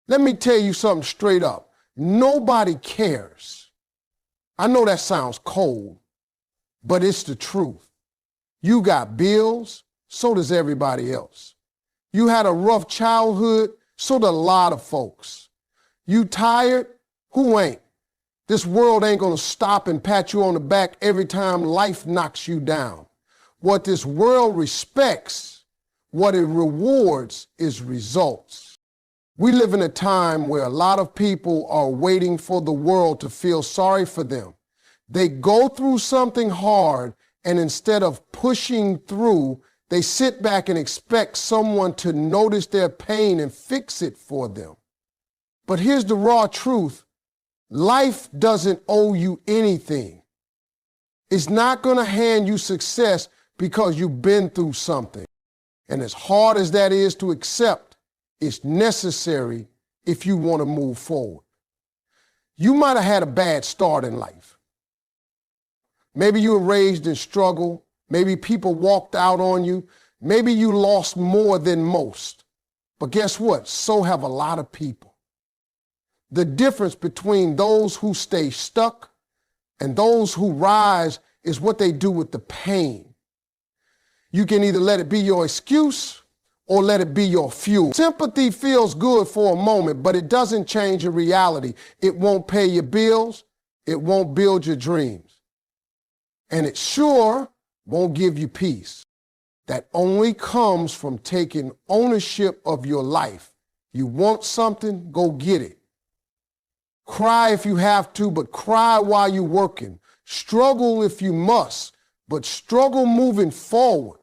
Let me tell you something straight up. Nobody cares. I know that sounds cold, but it's the truth. You got bills, so does everybody else. You had a rough childhood, so do a lot of folks. You tired? Who ain't? This world ain't gonna stop and pat you on the back every time life knocks you down. What this world respects, what it rewards is results. We live in a time where a lot of people are waiting for the world to feel sorry for them. They go through something hard, and instead of pushing through, they sit back and expect someone to notice their pain and fix it for them. But here's the raw truth. Life doesn't owe you anything. It's not going to hand you success because you've been through something. And as hard as that is to accept, it's necessary if you want to move forward. You might have had a bad start in life. Maybe you were raised in struggle. Maybe people walked out on you. Maybe you lost more than most. But guess what? So have a lot of people. The difference between those who stay stuck and those who rise is what they do with the pain. You can either let it be your excuse or let it be your fuel. Sympathy feels good for a moment, but it doesn't change your reality. It won't pay your bills. It won't build your dreams. And it sure won't give you peace. That only comes from taking ownership of your life. You want something, go get it. Cry if you have to, but cry while you're working. Struggle if you must, but struggle moving forward.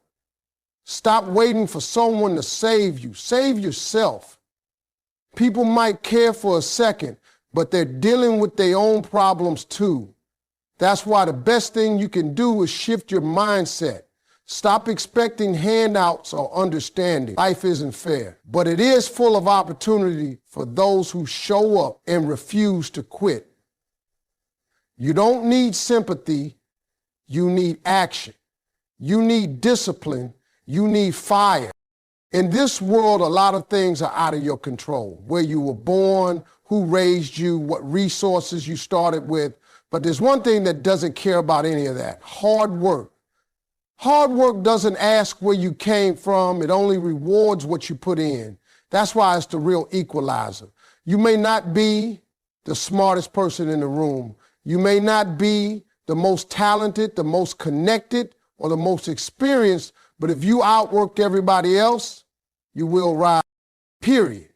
Stop waiting for someone to save you. Save yourself. People might care for a second, but they're dealing with their own problems too. That's why the best thing you can do is shift your mindset. Stop expecting handouts or understanding. Life isn't fair, but it is full of opportunity for those who show up and refuse to quit. You don't need sympathy. You need action. You need discipline. You need fire. In this world, a lot of things are out of your control. Where you were born, who raised you, what resources you started with. But there's one thing that doesn't care about any of that: hard work. Hard work doesn't ask where you came from. It only rewards what you put in. That's why it's the real equalizer. You may not be the smartest person in the room. You may not be the most talented, the most connected, or the most experienced, but if you outwork everybody else, you will rise, period.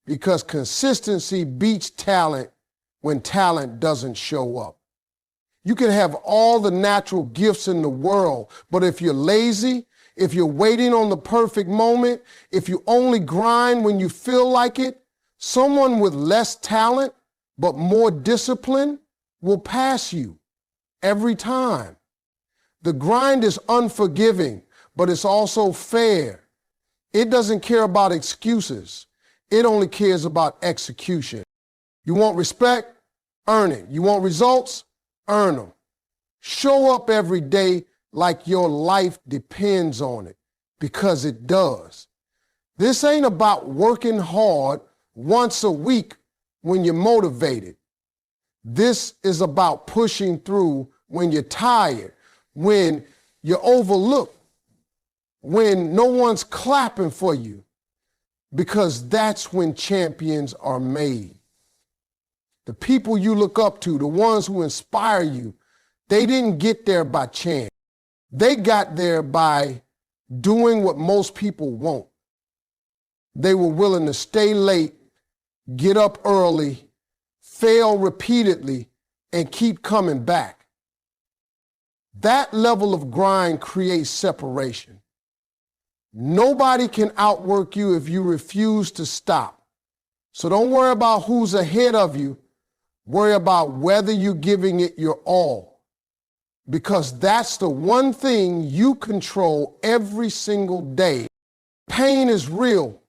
Because consistency beats talent when talent doesn't show up. You can have all the natural gifts in the world, but if you're lazy, if you're waiting on the perfect moment, if you only grind when you feel like it, someone with less talent but more discipline will pass you every time. The grind is unforgiving, but it's also fair. It doesn't care about excuses. It only cares about execution. You want respect? Earn it. You want results? Earn them. Show up every day like your life depends on it, because it does. This ain't about working hard once a week when you're motivated. This is about pushing through when you're tired, when you're overlooked, when no one's clapping for you, because that's when champions are made. The people you look up to, the ones who inspire you, they didn't get there by chance. They got there by doing what most people won't. They were willing to stay late, get up early, fail repeatedly, and keep coming back. That level of grind creates separation. Nobody can outwork you if you refuse to stop. So don't worry about who's ahead of you. Worry about whether you're giving it your all, because that's the one thing you control every single day. Pain is real.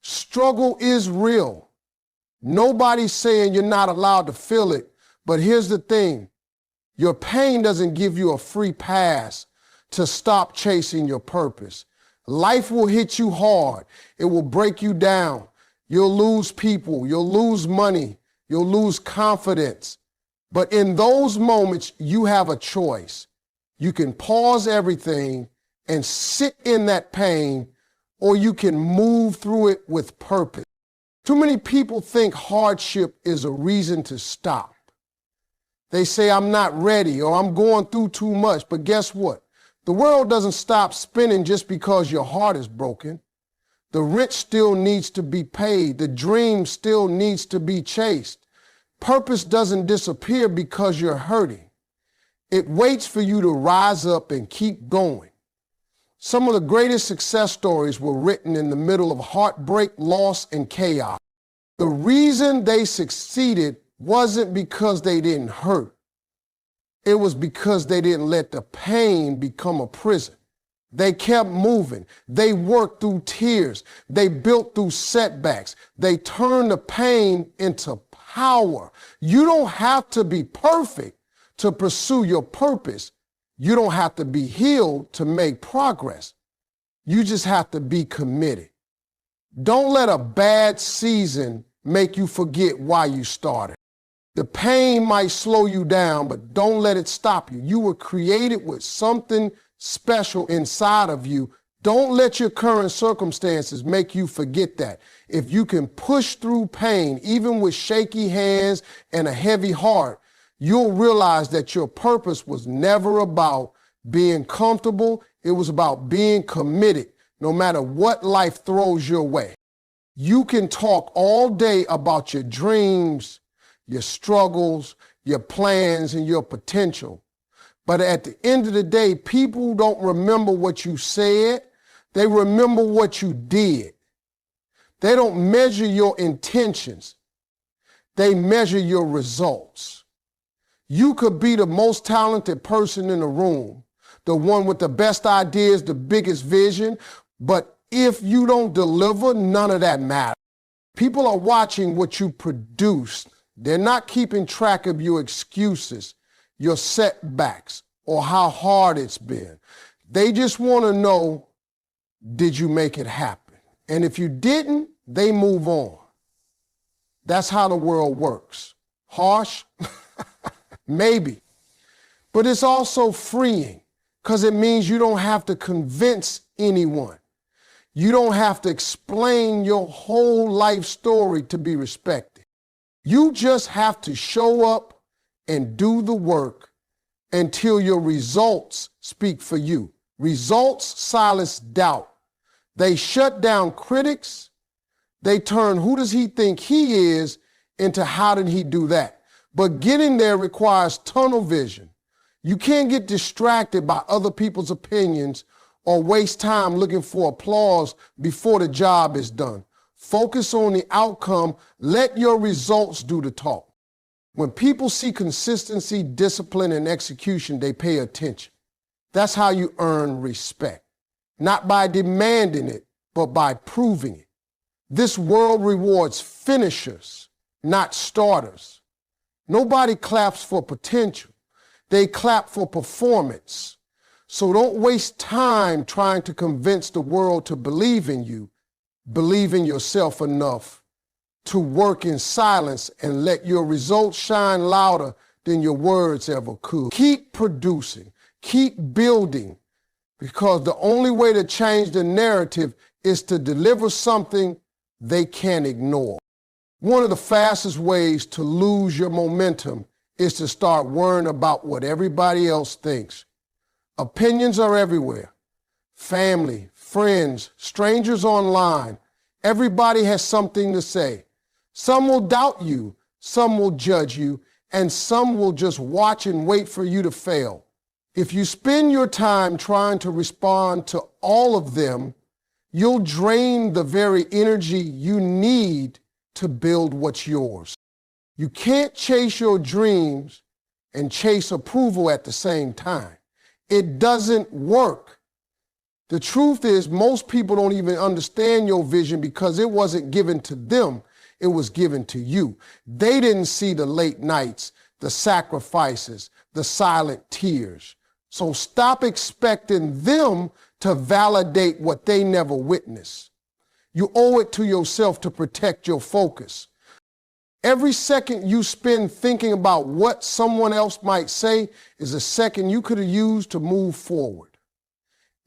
Struggle is real. Nobody's saying you're not allowed to feel it, but here's the thing. Your pain doesn't give you a free pass to stop chasing your purpose. Life will hit you hard. It will break you down. You'll lose people. You'll lose money. You'll lose confidence. But in those moments, you have a choice. You can pause everything and sit in that pain, or you can move through it with purpose. Too many people think hardship is a reason to stop. They say, I'm not ready, or I'm going through too much. But guess what? The world doesn't stop spinning just because your heart is broken. The rent still needs to be paid. The dream still needs to be chased. Purpose doesn't disappear because you're hurting. It waits for you to rise up and keep going. Some of the greatest success stories were written in the middle of heartbreak, loss, and chaos. The reason they succeeded wasn't because they didn't hurt. It was because they didn't let the pain become a prison. They kept moving. They worked through tears. They built through setbacks. They turned the pain into power. You don't have to be perfect to pursue your purpose. You don't have to be healed to make progress. You just have to be committed. Don't let a bad season make you forget why you started. The pain might slow you down, but don't let it stop you. You were created with something special inside of you. Don't let your current circumstances make you forget that. If you can push through pain, even with shaky hands and a heavy heart, you'll realize that your purpose was never about being comfortable. It was about being committed, no matter what life throws your way. You can talk all day about your dreams, your struggles, your plans, and your potential. But at the end of the day, people don't remember what you said. They remember what you did. They don't measure your intentions. They measure your results. You could be the most talented person in the room, the one with the best ideas, the biggest vision, but if you don't deliver, none of that matters. People are watching what you produce. They're not keeping track of your excuses, your setbacks, or how hard it's been. They just want to know, did you make it happen? And if you didn't, they move on. That's how the world works. Harsh? Maybe. But it's also freeing because it means you don't have to convince anyone. You don't have to explain your whole life story to be respected. You just have to show up and do the work until your results speak for you. Results silence doubt. They shut down critics. They turn who does he think he is into how did he do that? But getting there requires tunnel vision. You can't get distracted by other people's opinions or waste time looking for applause before the job is done. Focus on the outcome. Let your results do the talk. When people see consistency, discipline, and execution, they pay attention. That's how you earn respect. Not by demanding it, but by proving it. This world rewards finishers, not starters. Nobody claps for potential. They clap for performance. So don't waste time trying to convince the world to believe in you. Believe in yourself enough to work in silence and let your results shine louder than your words ever could. Keep producing, keep building, because the only way to change the narrative is to deliver something they can't ignore. One of the fastest ways to lose your momentum is to start worrying about what everybody else thinks. Opinions are everywhere. Family, friends, strangers online. Everybody has something to say. Some will doubt you, some will judge you, and some will just watch and wait for you to fail. If you spend your time trying to respond to all of them, you'll drain the very energy you need to build what's yours. You can't chase your dreams and chase approval at the same time. It doesn't work. The truth is, most people don't even understand your vision because it wasn't given to them. It was given to you. They didn't see the late nights, the sacrifices, the silent tears. So stop expecting them to validate what they never witnessed. You owe it to yourself to protect your focus. Every second you spend thinking about what someone else might say is a second you could have used to move forward.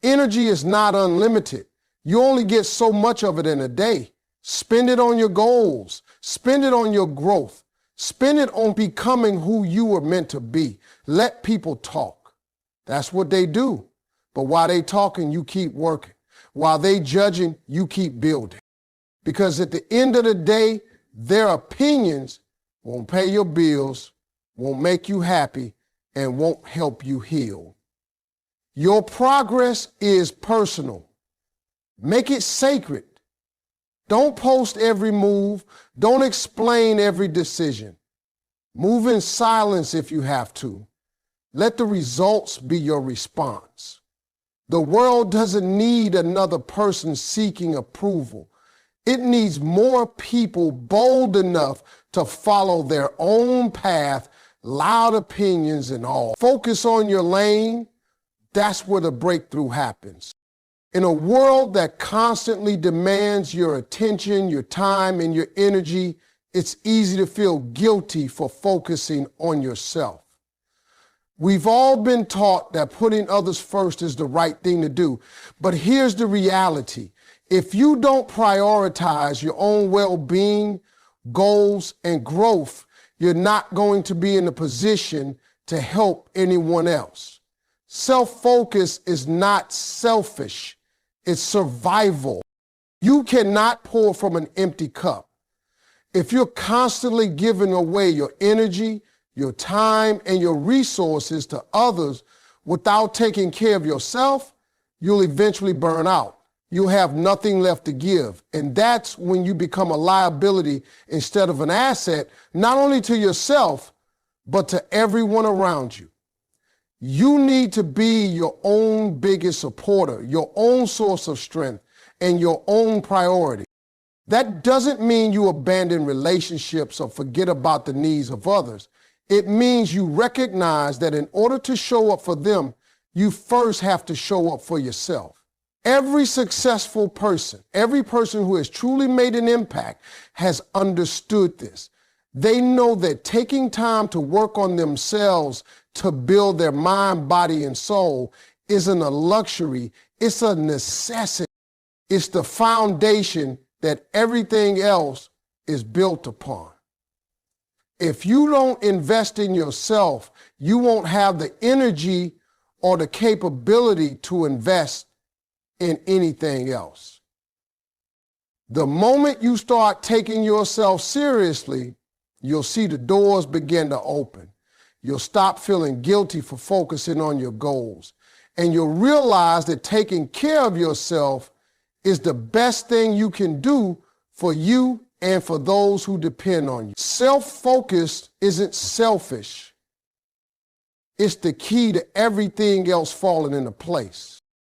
Energy is not unlimited. You only get so much of it in a day. Spend it on your goals. Spend it on your growth. Spend it on becoming who you were meant to be. Let people talk. That's what they do. But while they talking, you keep working. While they judging, you keep building. Because at the end of the day, their opinions won't pay your bills, won't make you happy, and won't help you heal. Your progress is personal. Make it sacred. Don't post every move. Don't explain every decision. Move in silence if you have to. Let the results be your response. The world doesn't need another person seeking approval. It needs more people bold enough to follow their own path, loud opinions and all. Focus on your lane. That's where the breakthrough happens. In a world that constantly demands your attention, your time, and your energy, it's easy to feel guilty for focusing on yourself. We've all been taught that putting others first is the right thing to do. But here's the reality. If you don't prioritize your own well-being, goals, and growth, you're not going to be in a position to help anyone else. Self-focus is not selfish. It's survival. You cannot pour from an empty cup. If you're constantly giving away your energy, your time, and your resources to others without taking care of yourself, you'll eventually burn out. You'll have nothing left to give. And that's when you become a liability instead of an asset, not only to yourself, but to everyone around you. You need to be your own biggest supporter, your own source of strength, and your own priority. That doesn't mean you abandon relationships or forget about the needs of others. It means you recognize that in order to show up for them, you first have to show up for yourself. Every successful person, every person who has truly made an impact has understood this. They know that taking time to work on themselves to build their mind, body, and soul isn't a luxury, it's a necessity. It's the foundation that everything else is built upon. If you don't invest in yourself, you won't have the energy or the capability to invest in anything else. The moment you start taking yourself seriously, you'll see the doors begin to open. You'll stop feeling guilty for focusing on your goals. And you'll realize that taking care of yourself is the best thing you can do for you and for those who depend on you. Self-focused isn't selfish. It's the key to everything else falling into place.